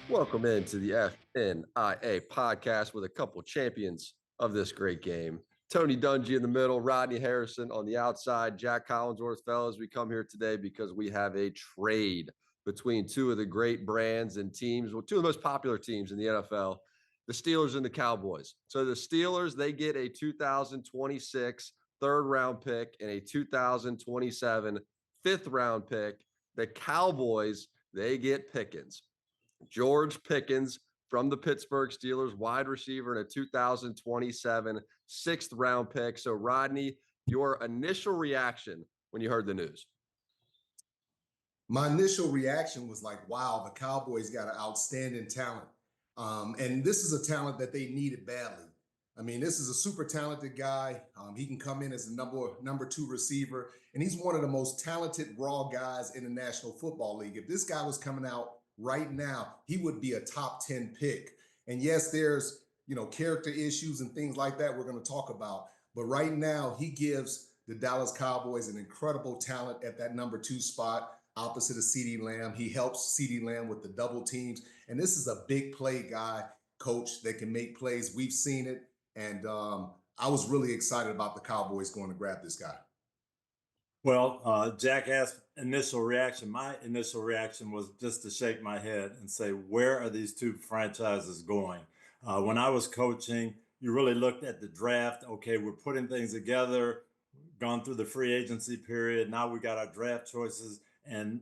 Welcome into the FNIA podcast with a couple champions of this great game. Tony Dungy in the middle, Rodney Harrison on the outside, Jack Collinsworth. Fellas, we come here today because we have a trade between two of the great brands and teams, well, two of the most popular teams in the NFL, the Steelers and the Cowboys. So the Steelers, they get a 2026 third round pick and a 2027 fifth round pick. The Cowboys, they get Pickens. George Pickens from the Pittsburgh Steelers, wide receiver in a 2027 sixth round pick. So, Rodney, your initial reaction when you heard the news? My initial reaction was like, wow, the Cowboys got an outstanding talent. And this is a talent that they needed badly. I mean, this is a super talented guy. He can come in as a number two receiver, and he's one of the most talented raw guys in the National Football League. If this guy was coming out right now, he would be a top 10 pick. And yes, there's character issues and things like that we're going to talk about. But right now, he gives the Dallas Cowboys an incredible talent at that number two spot opposite of CeeDee Lamb. He helps CeeDee Lamb with the double teams. And this is a big play guy, coach, that can make plays. We've seen it. And I was really excited about the Cowboys going to grab this guy. Well, Jack asked initial reaction. My initial reaction was just to shake my head and say, where are these two franchises going? When I was coaching, you really looked at the draft. Okay, we're putting things together, gone through the free agency period. Now we got our draft choices. And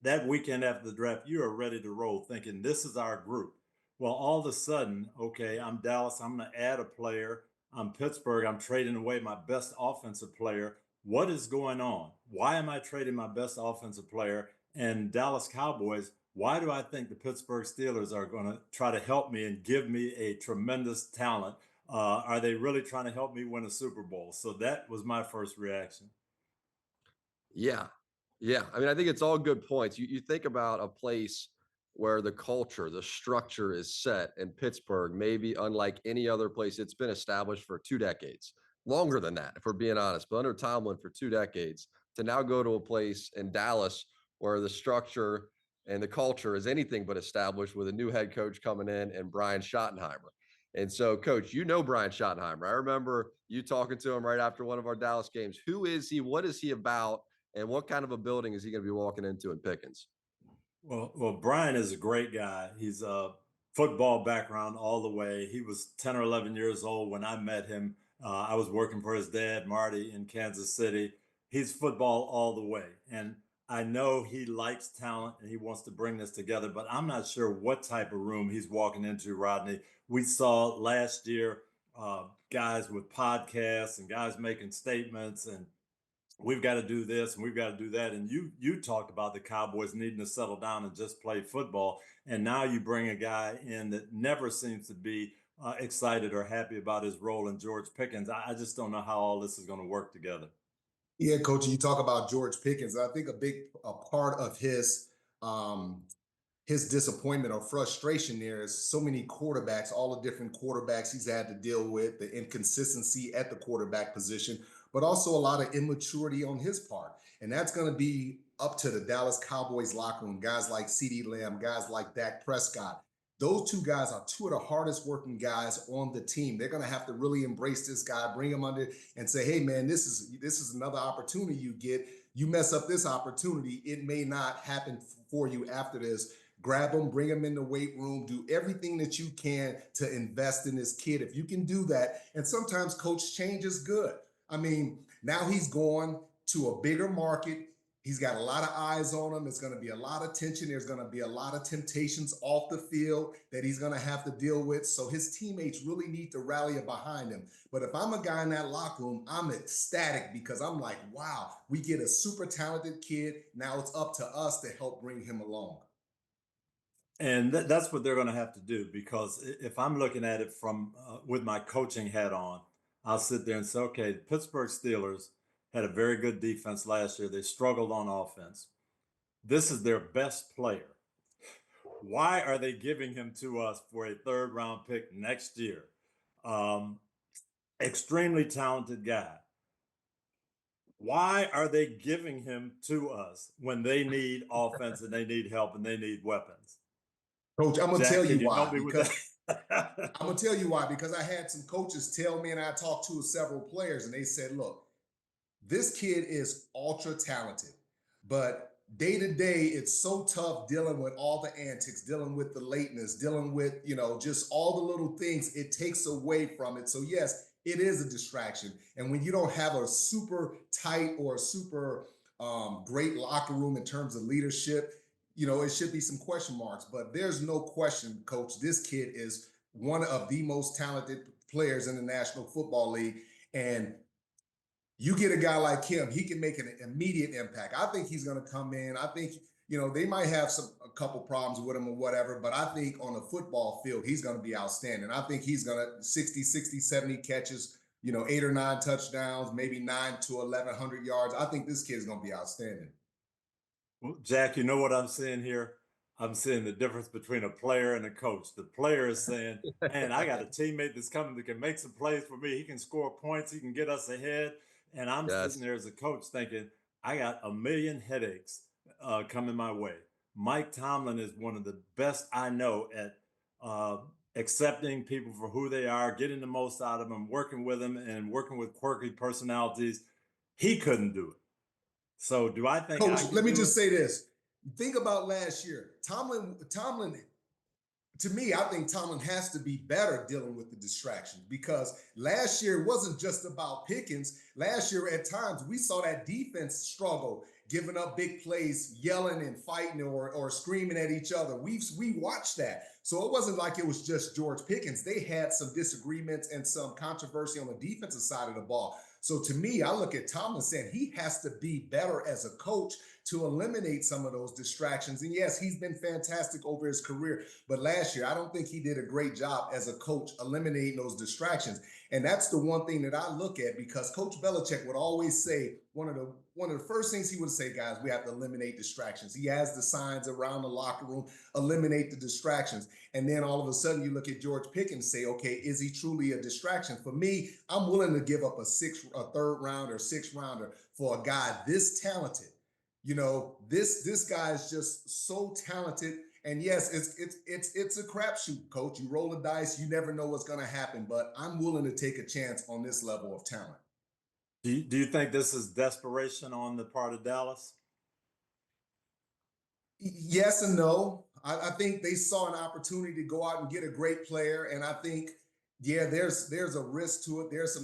that weekend after the draft, you are ready to roll thinking this is our group. Well, all of a sudden, okay, I'm Dallas, I'm going to add a player. I'm Pittsburgh, I'm trading away my best offensive player. What is going on? Why am I trading my best offensive player? And Dallas Cowboys, why do I think the Pittsburgh Steelers are going to try to help me and give me a tremendous talent? Are they really trying to help me win a Super Bowl? So that was my first reaction. Yeah. Yeah. I mean, I think it's all good points. You think about a place where the culture, the structure is set in Pittsburgh, maybe unlike any other place. It's been established for 2 decades, longer than that, if we're being honest, but under Tomlin for 2 decades, to now go to a place in Dallas where the structure and the culture is anything but established with a new head coach coming in and Brian Schottenheimer. And so, Coach, you know Brian Schottenheimer. I remember you talking to him right after one of our Dallas games. Who is he? What is he about? And what kind of a building is he going to be walking into in Pickens? Well, Brian is a great guy. He's a football background all the way. He was 10 or 11 years old when I met him. I was working for his dad, Marty, in Kansas City. He's football all the way. And I know he likes talent and he wants to bring this together, but I'm not sure what type of room he's walking into, Rodney. We saw last year guys with podcasts and guys making statements and we've got to do this and we've got to do that. And you talked about the Cowboys needing to settle down and just play football. And now you bring a guy in that never seems to be excited or happy about his role in George Pickens. I just don't know how all this is going to work together. Yeah, Coach, you talk about George Pickens. I think a part of his disappointment or frustration there is so many quarterbacks, all the different quarterbacks he's had to deal with, the inconsistency at the quarterback position, but also a lot of immaturity on his part. And that's going to be up to the Dallas Cowboys locker room, guys like CeeDee Lamb, guys like Dak Prescott. Those two guys are two of the hardest working guys on the team. They're going to have to really embrace this guy, bring him under and say, hey, man, this is another opportunity you get. You mess up this opportunity, it may not happen for you after this. Grab him, bring him in the weight room, do everything that you can to invest in this kid. If you can do that, and sometimes coach change is good. I mean, now he's going to a bigger market. He's got a lot of eyes on him. It's going to be a lot of tension. There's going to be a lot of temptations off the field that he's going to have to deal with. So his teammates really need to rally behind him. But if I'm a guy in that locker room, I'm ecstatic because I'm like, wow, we get a super talented kid. Now it's up to us to help bring him along. And that's what they're going to have to do, because if I'm looking at it from with my coaching hat on, I'll sit there and say, okay, the Pittsburgh Steelers had a very good defense last year. They struggled on offense. This is their best player. Why are they giving him to us for a third round pick next year? Extremely talented guy. Why are they giving him to us when they need offense and they need help and they need weapons? Coach, I'm gonna Jack, tell you can you why. help me with Because that? I'm gonna tell you why. Because I had some coaches tell me, and I talked to several players, and they said, "Look, this kid is ultra talented, but day to day, it's so tough dealing with all the antics, dealing with the lateness, dealing with, just all the little things. It takes away from it. So, yes, it is a distraction. And when you don't have a super tight or super great locker room in terms of leadership, it should be some question marks. But there's no question, coach, this kid is one of the most talented players in the National Football League. And you get a guy like him, he can make an immediate impact. I think he's going to come in. I think, they might have a couple problems with him or whatever, but I think on the football field, he's going to be outstanding. I think he's going to 60, 70 catches, 8 or 9 touchdowns, maybe 9 to 1,100 yards. I think this kid's going to be outstanding. Well, Jack, you know what I'm seeing here? I'm seeing the difference between a player and a coach. The player is saying, man, I got a teammate that's coming that can make some plays for me. He can score points. He can get us ahead. And I'm sitting Yes. there as a coach thinking, I got a million headaches coming my way. Mike Tomlin is one of the best I know at accepting people for who they are, getting the most out of them, working with them, and working with quirky personalities. He couldn't do it. So do I think I Coach, can let me do just it? say this. Think about last year. Tomlin, to me, I think Tomlin has to be better dealing with the distractions, because last year wasn't just about Pickens. Last year, at times, we saw that defense struggle, giving up big plays, yelling and fighting or screaming at each other. We watched that. So it wasn't like it was just George Pickens. They had some disagreements and some controversy on the defensive side of the ball. So to me, I look at Tomlin saying he has to be better as a coach to eliminate some of those distractions. And yes, he's been fantastic over his career, but last year, I don't think he did a great job as a coach eliminating those distractions. And that's the one thing that I look at, because Coach Belichick would always say, one of the first things he would say, guys, we have to eliminate distractions. He has the signs around the locker room, eliminate the distractions. And then all of a sudden you look at George Pickens, say, okay, is he truly a distraction? For me, I'm willing to give up a third round or sixth rounder for a guy this talented. This guy is just so talented. And yes, it's a crapshoot, coach. You roll the dice, you never know what's going to happen. But I'm willing to take a chance on this level of talent. Do you think this is desperation on the part of Dallas? Yes and no. I think they saw an opportunity to go out and get a great player, and I think, yeah, there's a risk to it. There's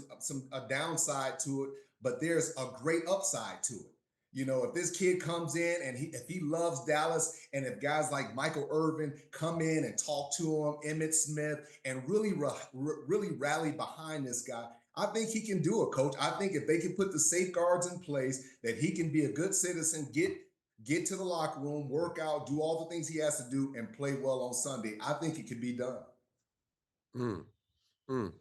a downside to it, but there's a great upside to it. If this kid comes in and if he loves Dallas, and if guys like Michael Irvin come in and talk to him, Emmitt Smith, and really rally behind this guy, I think he can do it, coach. I think if they can put the safeguards in place, that he can be a good citizen, get to the locker room, work out, do all the things he has to do, and play well on Sunday. I think it can be done. Mm, mm.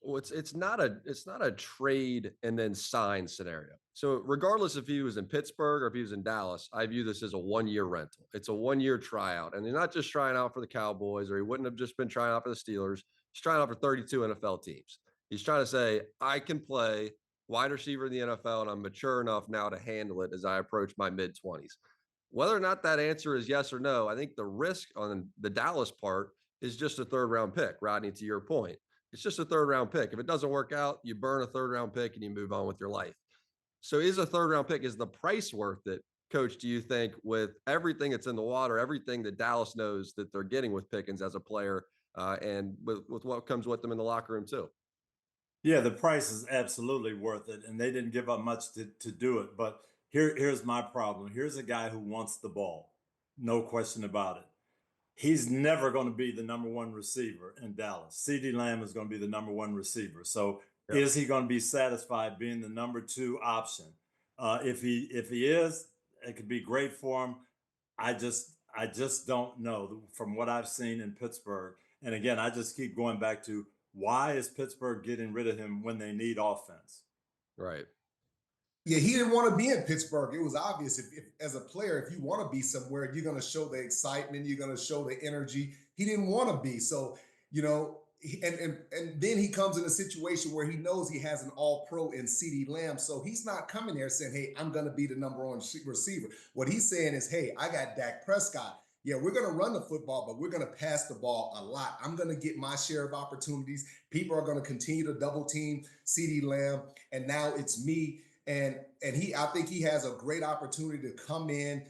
Well, it's not a trade and then sign scenario. So regardless if he was in Pittsburgh or if he was in Dallas, I view this as a 1-year rental. It's a 1-year tryout, and they're not just trying out for the Cowboys, or he wouldn't have just been trying out for the Steelers. He's trying out for 32 NFL teams. He's trying to say, I can play wide receiver in the NFL, and I'm mature enough now to handle it as I approach my mid-20s. Whether or not that answer is yes or no, I think the risk on the Dallas part is just a third-round pick, Rodney, to your point. It's just a third-round pick. If it doesn't work out, you burn a third-round pick and you move on with your life. So is a third-round pick, is the price worth it, Coach, do you think, with everything that's in the water, everything that Dallas knows that they're getting with Pickens as a player, and with what comes with them in the locker room too? Yeah, the price is absolutely worth it, and they didn't give up much to do it. But here's my problem. Here's a guy who wants the ball, no question about it. He's never going to be the number one receiver in Dallas. CeeDee Lamb is going to be the number one receiver. So Yep. is he going to be satisfied being the number two option? If he is, it could be great for him. I just don't know from what I've seen in Pittsburgh. And again, I just keep going back to, why is Pittsburgh getting rid of him when they need offense? Right. Yeah, he didn't want to be in Pittsburgh. It was obvious. If as a player, if you want to be somewhere, you're going to show the excitement, you're going to show the energy. He didn't want to be. So, and then he comes in a situation where he knows he has an all-pro in CeeDee Lamb. So he's not coming there saying, hey, I'm going to be the number one receiver. What he's saying is, hey, I got Dak Prescott. yeah, we're going to run the football, but we're going to pass the ball a lot. I'm going to get my share of opportunities. People are going to continue to double team CeeDee Lamb, and now it's me. And I think he has a great opportunity to come in,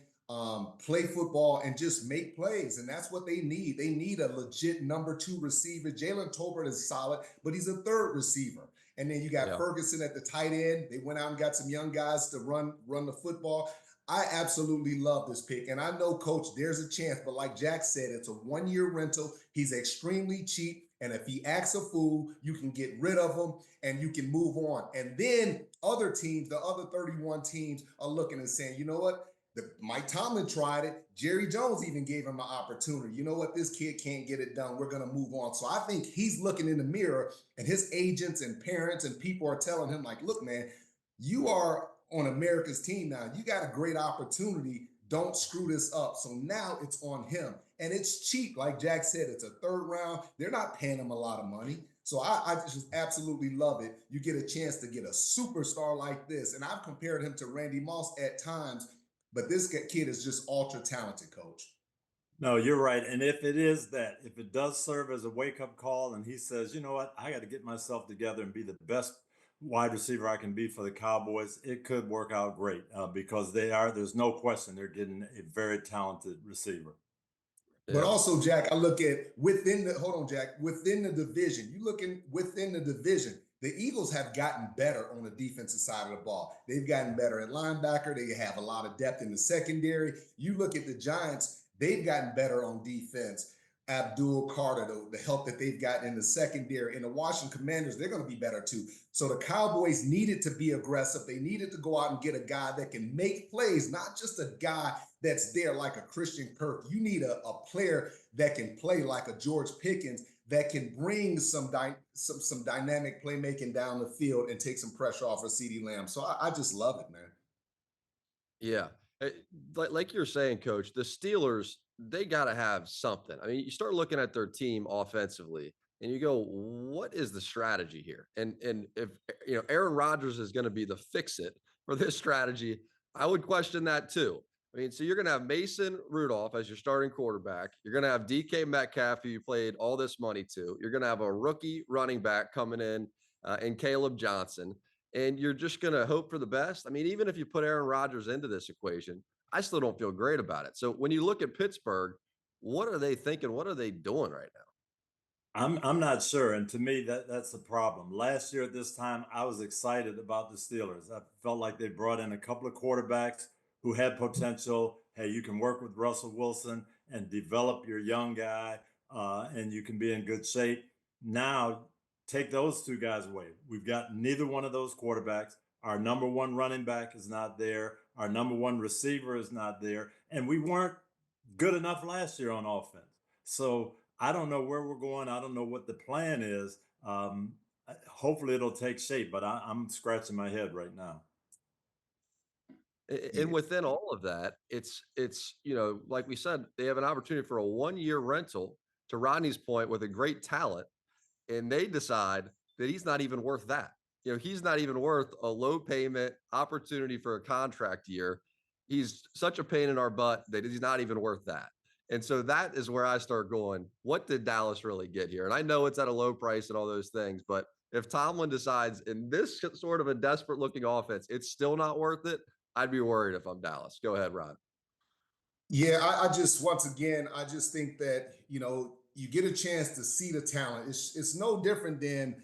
play football, and just make plays. And that's what they need. They need a legit number 2 receiver. Jalen Tolbert is solid, but he's a third receiver. And then you got Ferguson at the tight end. They went out and got some young guys to run the football. I absolutely love this pick. And I know, Coach, there's a chance, but like Jack said, it's a 1-year rental. He's extremely cheap. And if he acts a fool, you can get rid of him and you can move on. And then other teams, the other 31 teams, are looking and saying, you know what? Mike Tomlin tried it. Jerry Jones even gave him an opportunity. You know what? This kid can't get it done. We're going to move on. So I think he's looking in the mirror, and his agents and parents and people are telling him, like, look, man, you are on America's team now. You got a great opportunity. Don't screw this up. So now it's on him. And it's cheap. Like Jack said, it's a 3rd round. They're not paying him a lot of money. So I just absolutely love it. You get a chance to get a superstar like this. And I've compared him to Randy Moss at times, but this kid is just ultra talented, Coach. No, you're right. And if it does serve as a wake-up call and he says, you know what, I got to get myself together and be the best wide receiver I can be for the Cowboys, it could work out great because there's no question they're getting a very talented receiver. But also, Jack, I look at within the division, within the division, the Eagles have gotten better on the defensive side of the ball. They've gotten better at linebacker. They have a lot of depth in the secondary. You look at the Giants, they've gotten better on defense. Abdul Carter, the help that they've gotten in the secondary. And the Washington Commanders, they're going to be better too. So the Cowboys needed to be aggressive. They needed to go out and get a guy that can make plays, not just a guy that's there like a Christian Kirk. You need a player that can play like a George Pickens, that can bring some dynamic playmaking down the field and take some pressure off of CeeDee Lamb. So I just love it, man. Yeah. Like you're saying, Coach, the Steelers, they got to have something. I mean, you start looking at their team offensively and you go, what is the strategy here? And if, Aaron Rodgers is going to be the fix-it for this strategy, I would question that too. I mean, so you're going to have Mason Rudolph as your starting quarterback. You're going to have DK Metcalf, who you played all this money to. You're going to have a rookie running back coming in and Caleb Johnson. And you're just going to hope for the best. I mean, even if you put Aaron Rodgers into this equation, I still don't feel great about it. So when you look at Pittsburgh, what are they thinking? What are they doing right now? I'm not sure. And to me, that's the problem. Last year at this time, I was excited about the Steelers. I felt like they brought in a couple of quarterbacks who had potential. Hey, you can work with Russell Wilson and develop your young guy, and you can be in good shape. Now, take those 2 guys away. We've got neither one of those quarterbacks. Our number 1 running back is not there. Our number 1 receiver is not there. And we weren't good enough last year on offense. So I don't know where we're going. I don't know what the plan is. Hopefully it'll take shape, but I'm scratching my head right now. And within all of that, it's like we said, they have an opportunity for a 1-year rental, to Rodney's point, with a great talent, and they decide that he's not even worth that. He's not even worth a low payment opportunity for a contract year. He's such a pain in our butt that he's not even worth that. And so that is where I start going, what did Dallas really get here? And I know it's at a low price and all those things, but if Tomlin decides in this sort of a desperate looking offense, it's still not worth it, I'd be worried if I'm Dallas. Go ahead, Rod. Yeah, I just, once again, I just think that, you get a chance to see the talent. It's no different than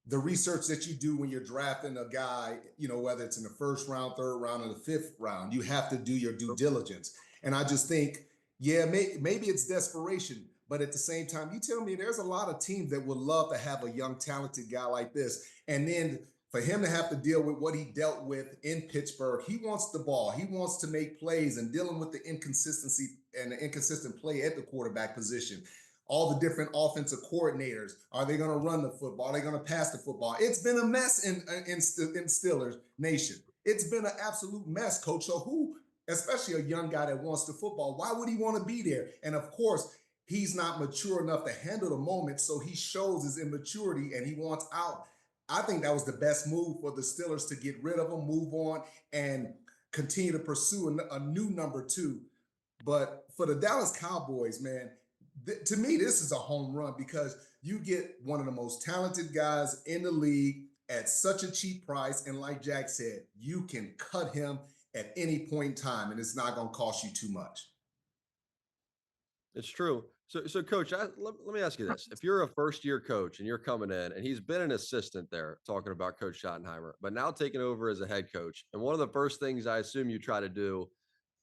the research that you do when you're drafting a guy, whether it's in the 1st round, 3rd round, or the 5th round. You have to do your due diligence. And I just think, yeah, maybe it's desperation, but at the same time, you tell me there's a lot of teams that would love to have a young, talented guy like this. And then for him to have to deal with what he dealt with in Pittsburgh, he wants the ball. He wants to make plays, and dealing with the inconsistency and the inconsistent play at the quarterback position. All the different offensive coordinators. Are they going to run the football? Are they going to pass the football? It's been a mess in Steelers Nation. It's been an absolute mess, Coach. So who, especially a young guy that wants the football, why would he want to be there? And of course, he's not mature enough to handle the moment, so he shows his immaturity and he wants out. I think that was the best move for the Steelers, to get rid of him, move on, and continue to pursue a new number 2. But for the Dallas Cowboys, man, to me, this is a home run because you get one of the most talented guys in the league at such a cheap price. And like Jack said, you can cut him at any point in time, and it's not going to cost you too much. It's true. So coach, let me ask you this. If you're a first-year coach and you're coming in, and he's been an assistant there, talking about Coach Schottenheimer, but now taking over as a head coach, and one of the first things I assume you try to do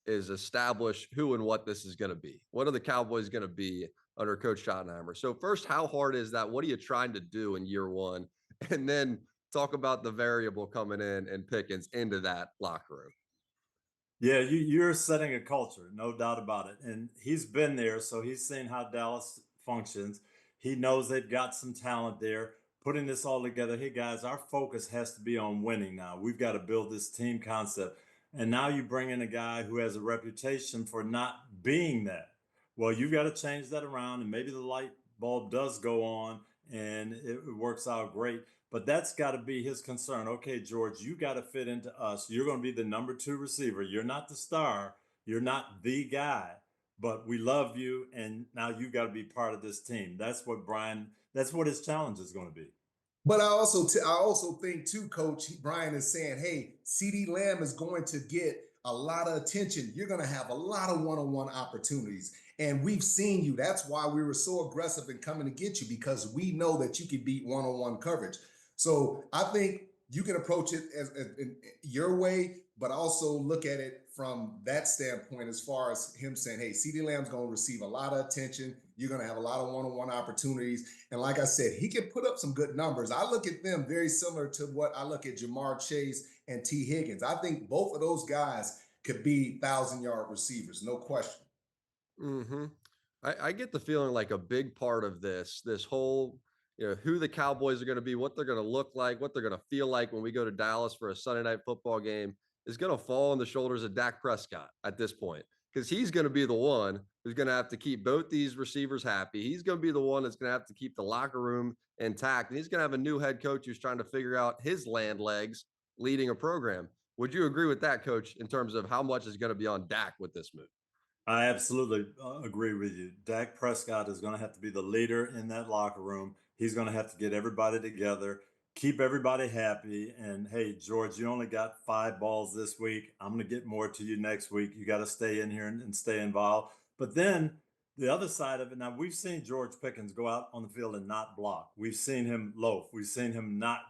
is establish who and what this is going to be. What are the Cowboys going to be under Coach Schottenheimer? So first, how hard is that? What are you trying to do in year one? And then talk about the variable coming in and Pickens into that locker room. Yeah, you're setting a culture, no doubt about it. And he's been there, so he's seen how Dallas functions. He knows they've got some talent there. Putting this all together, hey guys, our focus has to be on winning now. We've got to build this team concept. And now you bring in a guy who has a reputation for not being that. Well, you've got to change that around, and maybe the light bulb does go on and it works out great. But that's got to be his concern. Okay, George, you got to fit into us. You're going to be the number 2 receiver. You're not the star. You're not the guy, but we love you. And now you got to be part of this team. That's what his challenge is going to be. But I also think too, Coach Brian is saying, hey, CeeDee Lamb is going to get a lot of attention. You're going to have a lot of one-on-one opportunities. And we've seen you. That's why we were so aggressive in coming to get you, because we know that you can beat one-on-one coverage. So I think you can approach it as in your way, but also look at it from that standpoint as far as him saying, hey, CeeDee Lamb's going to receive a lot of attention. You're going to have a lot of one-on-one opportunities. And like I said, he can put up some good numbers. I look at them very similar to what I look at Jamar Chase and T. Higgins. I think both of those guys could be 1,000-yard receivers, no question. Mm-hmm. I get the feeling like a big part of this whole, who the Cowboys are going to be, what they're going to look like, what they're going to feel like when we go to Dallas for a Sunday night football game is going to fall on the shoulders of Dak Prescott at this point, because he's going to be the one who's going to have to keep both these receivers happy. He's going to be the one that's going to have to keep the locker room intact. And he's going to have a new head coach who's trying to figure out his land legs leading a program. Would you agree with that, Coach, in terms of how much is going to be on Dak with this move? I absolutely agree with you. Dak Prescott is going to have to be the leader in that locker room. He's going to have to get everybody together, keep everybody happy. And hey, George, you only got 5 balls this week. I'm going to get more to you next week. You got to stay in here and stay involved. But then the other side of it, now we've seen George Pickens go out on the field and not block. We've seen him loaf. We've seen him not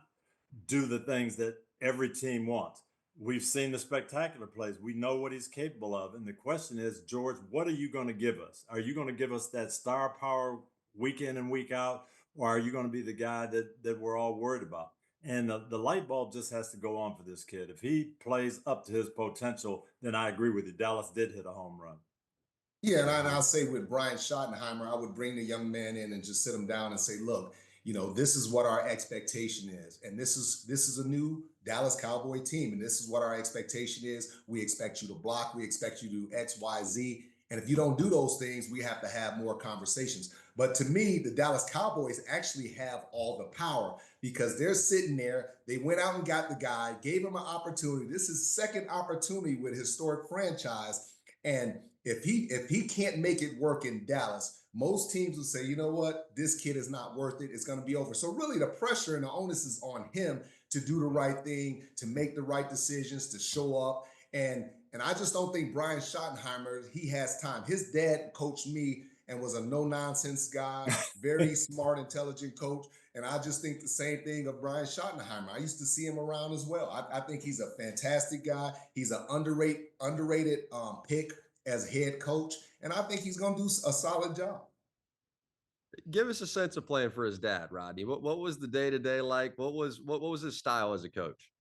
do the things that every team wants. We've seen the spectacular plays. We know what he's capable of. And the question is, George, what are you going to give us? Are you going to give us that star power week in and week out? Or are you going to be the guy that we're all worried about? And the light bulb just has to go on for this kid. If he plays up to his potential, then I agree with you. Dallas did hit a home run. Yeah, and I'll say with Brian Schottenheimer, I would bring the young man in and just sit him down and say, look, this is what our expectation is. And this is a new Dallas Cowboy team. And this is what our expectation is. We expect you to block. We expect you to do X, Y, Z. And if you don't do those things, we have to have more conversations. But to me, the Dallas Cowboys actually have all the power because they're sitting there. They went out and got the guy, gave him an opportunity. This is second opportunity with a historic franchise. And if he can't make it work in Dallas, most teams will say, you know what, this kid is not worth it. It's going to be over. So really the pressure and the onus is on him to do the right thing, to make the right decisions, to show up. And I just don't think Brian Schottenheimer, he has time. His dad coached me and was a no-nonsense guy, very smart, intelligent coach. And I just think the same thing of Brian Schottenheimer. I used to see him around as well. I think he's a fantastic guy. He's an underrated pick as head coach. And I think he's going to do a solid job. Give us a sense of playing for his dad, Rodney. What was the day-to-day like? What was his style as a coach?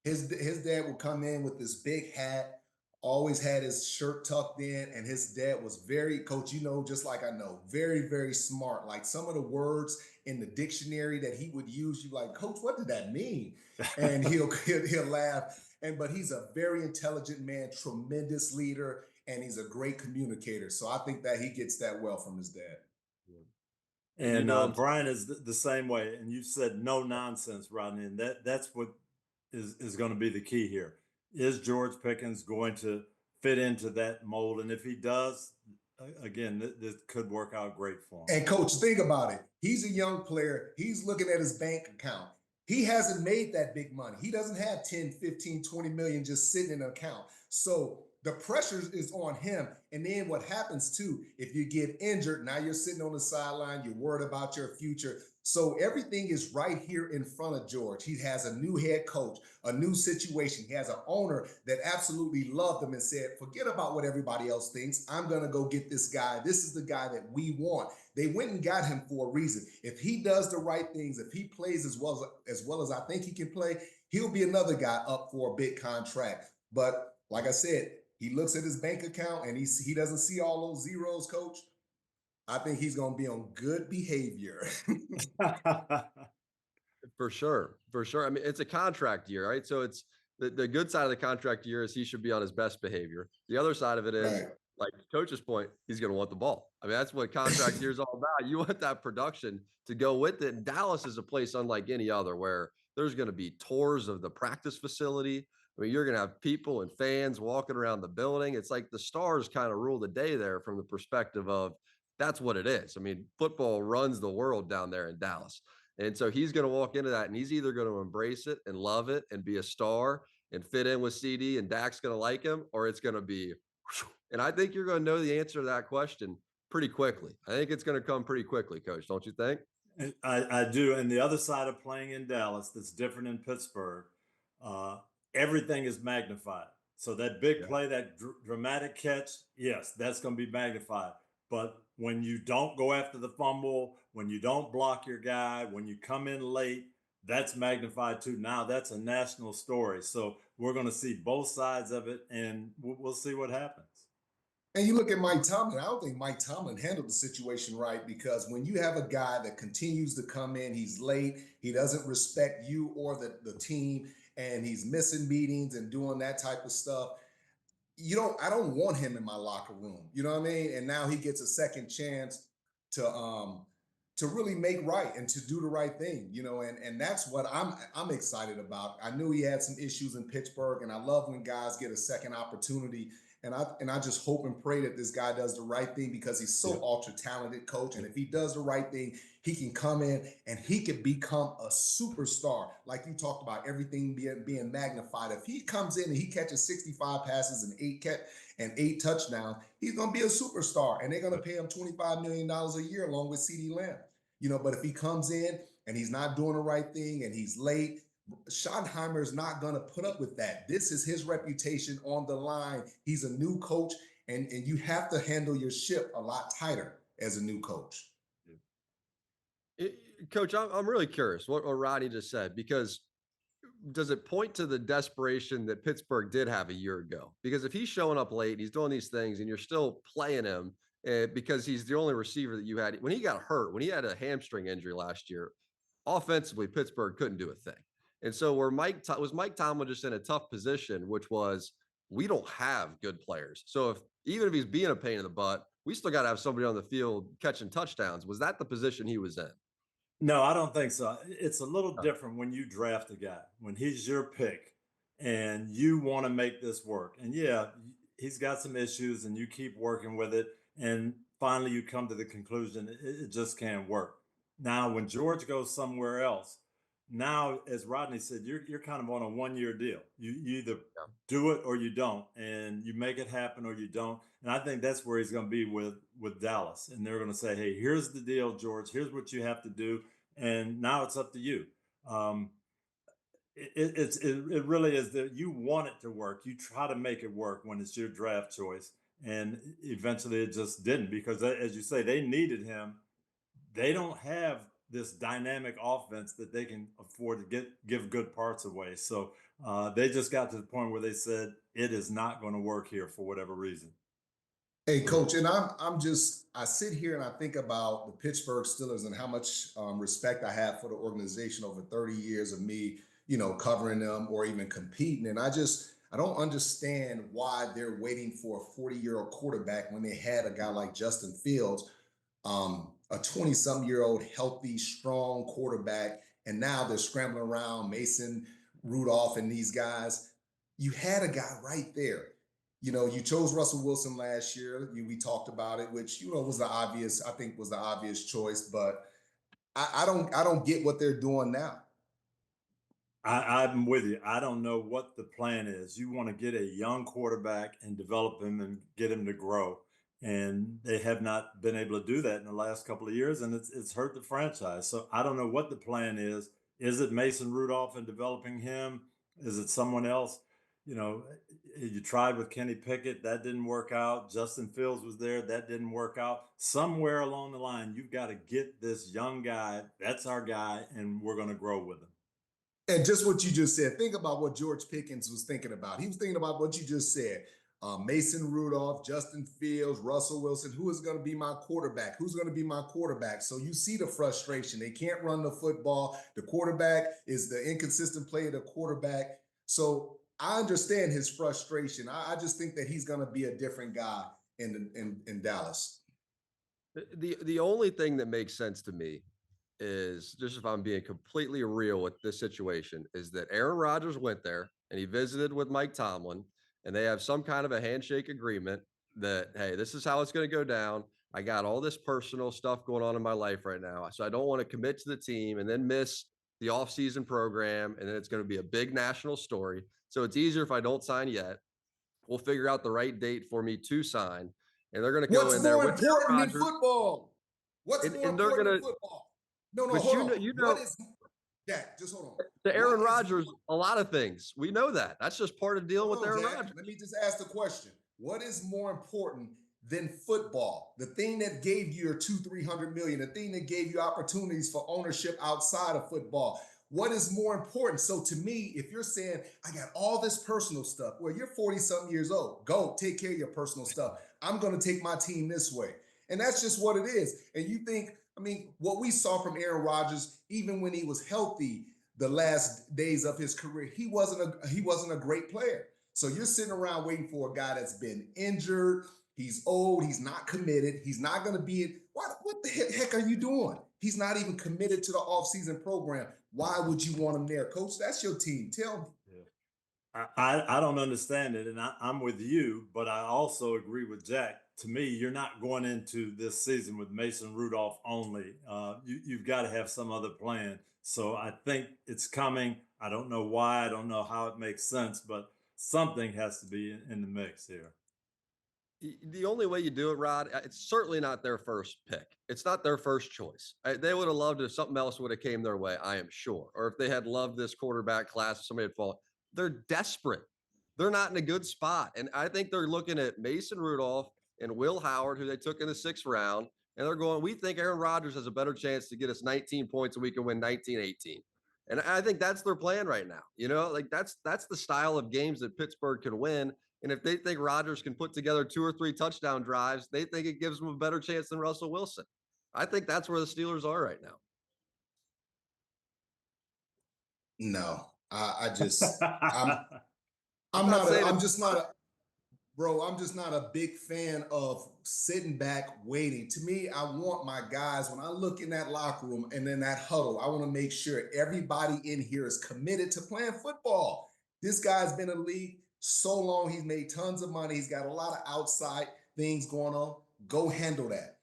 His dad would come in with this big hat, always had his shirt tucked in, and his dad was very, Coach, just like I know, very, very smart. Like some of the words in the dictionary that he would use, you like, Coach, what did that mean? And he'll laugh. But he's a very intelligent man, tremendous leader, and he's a great communicator. So I think that he gets that well from his dad. And Brian is the same way. And you said no nonsense, Rodney, and that's what is going to be the key here. Is George Pickens going to fit into that mold. And if he does, again, this could work out great for him. And coach, think about it. He's a young player. He's looking at his bank account. He hasn't made that big money. He doesn't have 10, 15, 20 million just sitting in an account. So the pressure is on him. And then what happens too, if you get injured, now you're sitting on the sideline, you're worried about your future. So everything is right here in front of George. He has a new head coach, a new situation. He has an owner that absolutely loved him and said, forget about what everybody else thinks. I'm going to go get this guy. This is the guy that we want. They went and got him for a reason. If he does the right things, if he plays as well as I think he can play, he'll be another guy up for a big contract. But like I said, he looks at his bank account and he doesn't see all those zeros, coach. I think he's going to be on good behavior. For sure. For sure. I mean, it's a contract year, right? So it's the good side of the contract year is he should be on his best behavior. The other side of it is, Right. like coach's point, he's going to want the ball. I mean, that's what contract year is all about. You want that production to go with it. And Dallas is a place unlike any other where there's going to be tours of the practice facility. I mean, you're going to have people and fans walking around the building. It's like the stars kind of rule the day there from the perspective of that's what it is. I mean, football runs the world down there in Dallas. And so he's going to walk into that and he's either going to embrace it and love it and be a star and fit in with CD and Dak's going to like him, or it's going to be, and I think you're going to know the answer to that question pretty quickly. I think it's going to come pretty quickly, coach. Don't you think? I do. And the other side of playing in Dallas that's different in Pittsburgh, everything is magnified. So that big play, that dramatic catch, yes, that's going to be magnified. But when you don't go after the fumble, when you don't block your guy, when you come in late, that's magnified too. Now that's a national story. So we're going to see both sides of it, and we'll see what happens. And you look at Mike Tomlin, I don't think Mike Tomlin handled the situation right, because when you have a guy that continues to come in, he's late, he doesn't respect you or the team, and he's missing meetings and doing that type of stuff. I don't want him in my locker room. You know what I mean? And now he gets a second chance to really make right and to do the right thing, and that's what I'm excited about. I knew he had some issues in Pittsburgh, and I love when guys get a second opportunity. And I just hope and pray that this guy does the right thing, because he's so ultra talented, coach. And if he does the right thing, he can come in and he could become a superstar. Like you talked about, everything being magnified. If he comes in and he catches 65 passes and eight touchdowns, he's going to be a superstar. And they're going to pay him $25 million a year along with CD Lamb. But if he comes in and he's not doing the right thing and he's late, Schottenheimer is not going to put up with that. This is his reputation on the line. He's a new coach, and you have to handle your ship a lot tighter as a new coach. Coach, I'm really curious what Rodney just said, because does it point to the desperation that Pittsburgh did have a year ago? Because if he's showing up late and he's doing these things and you're still playing him because he's the only receiver that you had, when he got hurt, when he had a hamstring injury last year, offensively, Pittsburgh couldn't do a thing. And so Mike Tomlin just in a tough position, which was, we don't have good players. So even if he's being a pain in the butt, we still got to have somebody on the field catching touchdowns. Was that the position he was in? No, I don't think so. It's a little different when you draft a guy, when he's your pick and you want to make this work. And yeah, he's got some issues and you keep working with it. And finally you come to the conclusion it just can't work. Now, when George goes somewhere else, now, as Rodney said, you're kind of on a one-year deal. You either do it or you don't, and you make it happen or you don't. And I think that's where he's going to be with Dallas. And they're going to say, hey, here's the deal, George. Here's what you have to do. And now it's up to you. It really is that you want it to work. You try to make it work when it's your draft choice. And eventually it just didn't, because as you say, they needed him. They don't have this dynamic offense that they can afford to give good parts away. So they just got to the point where they said, it is not going to work here for whatever reason. Hey, coach, and I sit here and I think about the Pittsburgh Steelers and how much respect I have for the organization over 30 years of me, covering them or even competing. And I don't understand why they're waiting for a 40-year-old quarterback when they had a guy like Justin Fields, a 20-some-year-old healthy, strong quarterback, and now they're scrambling around Mason Rudolph and these guys. You had a guy right there. You chose Russell Wilson last year. We talked about it, which, was the obvious choice, but I don't get what they're doing now. I'm with you. I don't know what the plan is. You want to get a young quarterback and develop him and get him to grow. And they have not been able to do that in the last couple of years, and it's hurt the franchise. So I don't know what the plan is. Is it Mason Rudolph and developing him? Is it someone else? You tried with Kenny Pickett, that didn't work out. Justin Fields was there, that didn't work out. Somewhere along the line, you've got to get this young guy. That's our guy, and we're going to grow with him. And just what you just said, think about what George Pickens was thinking about. He was thinking about what you just said. Mason Rudolph, Justin Fields, Russell Wilson. Who is going to be my quarterback? Who's going to be my quarterback? So you see the frustration. They can't run the football. The quarterback is the inconsistent play of the quarterback. So I understand his frustration. I just think that he's going to be a different guy in Dallas. The only thing that makes sense to me is, just if I'm being completely real with this situation, is that Aaron Rodgers went there and he visited with Mike Tomlin, and they have some kind of a handshake agreement that, hey, this is how it's going to go down. I got all this personal stuff going on in my life right now, so I don't want to commit to the team and then miss the offseason program, and then it's going to be a big national story. So it's easier if I don't sign yet. We'll figure out the right date for me to sign, and they're going to go in there with What's more important than football? What's more important than football? No, hold on. What is Jack? Just hold on. To Aaron Rodgers, a lot of things. We know that. That's just part of dealing with Aaron Rodgers. Let me just ask the question. What is more important than football? The thing that gave you your $200-300 million, the thing that gave you opportunities for ownership outside of football. What is more important? So to me, if you're saying, I got all this personal stuff, well, you're 40-something years old. Go take care of your personal stuff. I'm going to take my team this way. And that's just what it is. And you think, what we saw from Aaron Rodgers, even when he was healthy, the last days of his career, he wasn't a great player. So you're sitting around waiting for a guy that's been injured. He's old. He's not committed. He's not going to be in. What the heck are you doing? He's not even committed to the offseason program. Why would you want him there, Coach? That's your team. Tell me. Yeah. I don't understand it, and I'm with you, but I also agree with Jack. To me, you're not going into this season with Mason Rudolph only. You've got to have some other plan. So I think it's coming. I don't know why. I don't know how it makes sense, but something has to be in the mix here. The only way you do it, Rod, it's certainly not their first pick. It's not their first choice. They would have loved if something else would have came their way, I am sure. Or if they had loved this quarterback class, if somebody had fallen. They're desperate. They're not in a good spot. And I think they're looking at Mason Rudolph and Will Howard, who they took in the 6th round, and they're going, we think Aaron Rodgers has a better chance to get us 19 points and we can win 19-18. And I think that's their plan right now. That's the style of games that Pittsburgh can win. And if they think Rodgers can put together 2 or 3 touchdown drives, they think it gives them a better chance than Russell Wilson. I think that's where the Steelers are right now. No, I'm just not a big fan of sitting back waiting. To me, I want my guys, when I look in that locker room and in that huddle, I want to make sure everybody in here is committed to playing football. This guy's been in the league so long. He's made tons of money. He's got a lot of outside things going on. Go handle that.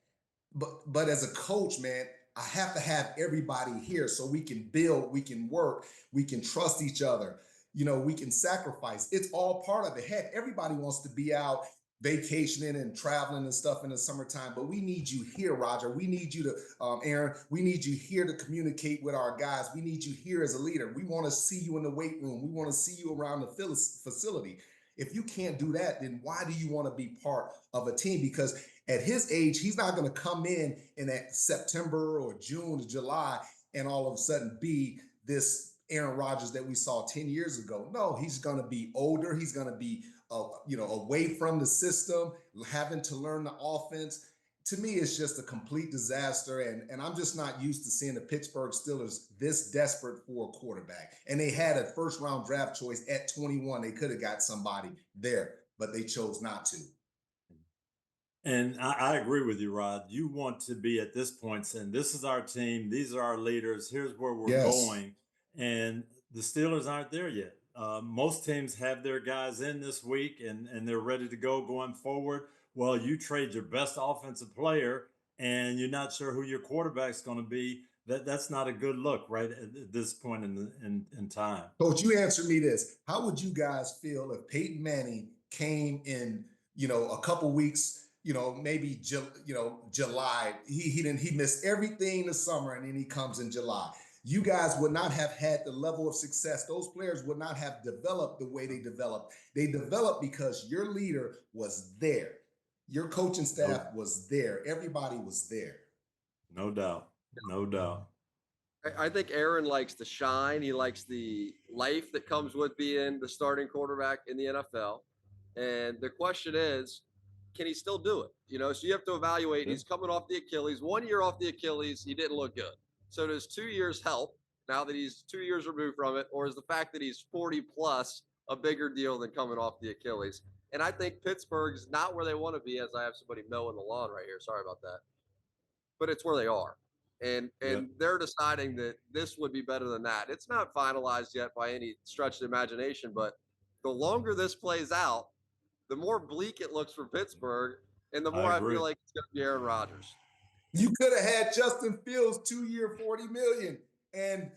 But as a coach, man, I have to have everybody here so we can build, we can work, we can trust each other. We can sacrifice. It's all part of it. Heck, everybody wants to be out vacationing and traveling and stuff in the summertime, but we need you here, Roger. We need you to, Aaron, we need you here to communicate with our guys. We need you here as a leader. We want to see you in the weight room. We want to see you around the facility. If you can't do that, then why do you want to be part of a team? Because at his age, he's not going to come in that September or June or July and all of a sudden be this Aaron Rodgers that we saw 10 years ago. No, he's going to be older. He's going to be, away from the system, having to learn the offense. To me, it's just a complete disaster. And I'm just not used to seeing the Pittsburgh Steelers this desperate for a quarterback. And they had a 1st-round draft choice at 21. They could have got somebody there, but they chose not to. And I agree with you, Rod. You want to be at this point saying, this is our team. These are our leaders. Here's where we're going. And the Steelers aren't there yet. most teams have their guys in this week and they're ready to go going forward. Well, you trade your best offensive player and you're not sure who your quarterback's going to be. That's not a good look right at this point in time. Coach, you answer me this. How would you guys feel if Peyton Manning came in, a couple weeks, maybe, July, he missed everything this summer and then he comes in July. You guys would not have had the level of success. Those players would not have developed the way they developed. They developed because your leader was there. Your coaching staff was there. Everybody was there. No doubt. No doubt. I think Aaron likes the shine. He likes the life that comes with being the starting quarterback in the NFL. And the question is, can he still do it? So you have to evaluate. He's coming off the Achilles. 1 year off the Achilles, he didn't look good. So does 2 years help now that he's 2 years removed from it? Or is the fact that he's 40 plus a bigger deal than coming off the Achilles? And I think Pittsburgh's not where they want to be, as I have somebody mowing the lawn right here. Sorry about that. But it's where they are. And they're deciding that this would be better than that. It's not finalized yet by any stretch of the imagination, but the longer this plays out, the more bleak it looks for Pittsburgh, and the more I feel like it's going to be Aaron Rodgers. You could have had Justin Fields 2 year, $40 million, and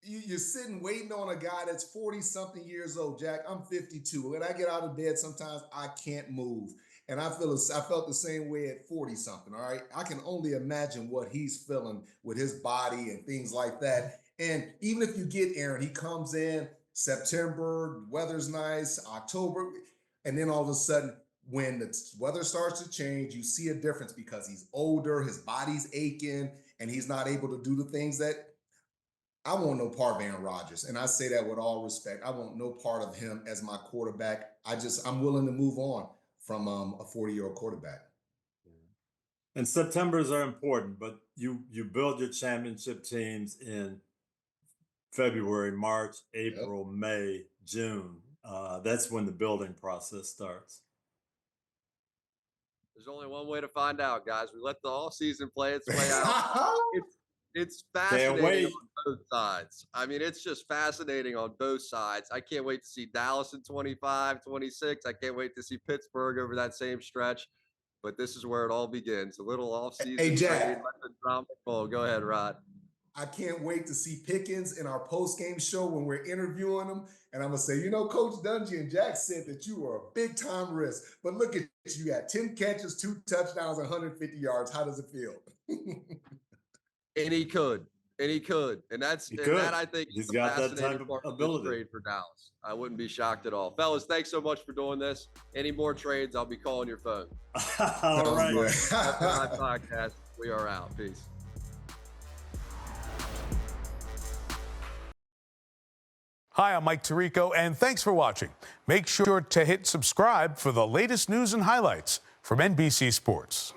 you're sitting waiting on a guy that's 40-something years old. Jack, I'm 52. When I get out of bed, sometimes I can't move. And I felt the same way at 40-something, all right? I can only imagine what he's feeling with his body and things like that. And even if you get Aaron, he comes in September, weather's nice, October, and then all of a sudden, when the weather starts to change, you see a difference because he's older, his body's aching, and he's not able to do the things that I want no part of Aaron Rodgers. And I say that with all respect. I want no part of him as my quarterback. I'm willing to move on from a 40-year-old quarterback. And Septembers are important, but you build your championship teams in February, March, April, May, June. That's when the building process starts. There's only one way to find out, guys. We let the all season play its way out. It's fascinating on both sides. I mean, it's just fascinating on both sides. I can't wait to see Dallas in 25, 26. I can't wait to see Pittsburgh over that same stretch. But this is where it all begins. A little off-season. Hey, Jack. Go ahead, Rod. I can't wait to see Pickens in our post-game show when we're interviewing him. And I'm going to say, Coach Dungy and Jack said that you were a big-time risk. But look at you. You got 10 catches, 2 touchdowns, 150 yards. How does it feel? And he could. And that I think he's got that type of ability. Trade for Dallas. I wouldn't be shocked at all. Fellas, thanks so much for doing this. Any more trades, I'll be calling your phone. All right. FNIA podcast. We are out. Peace. Hi, I'm Mike Tirico, and thanks for watching. Make sure to hit subscribe for the latest news and highlights from NBC Sports.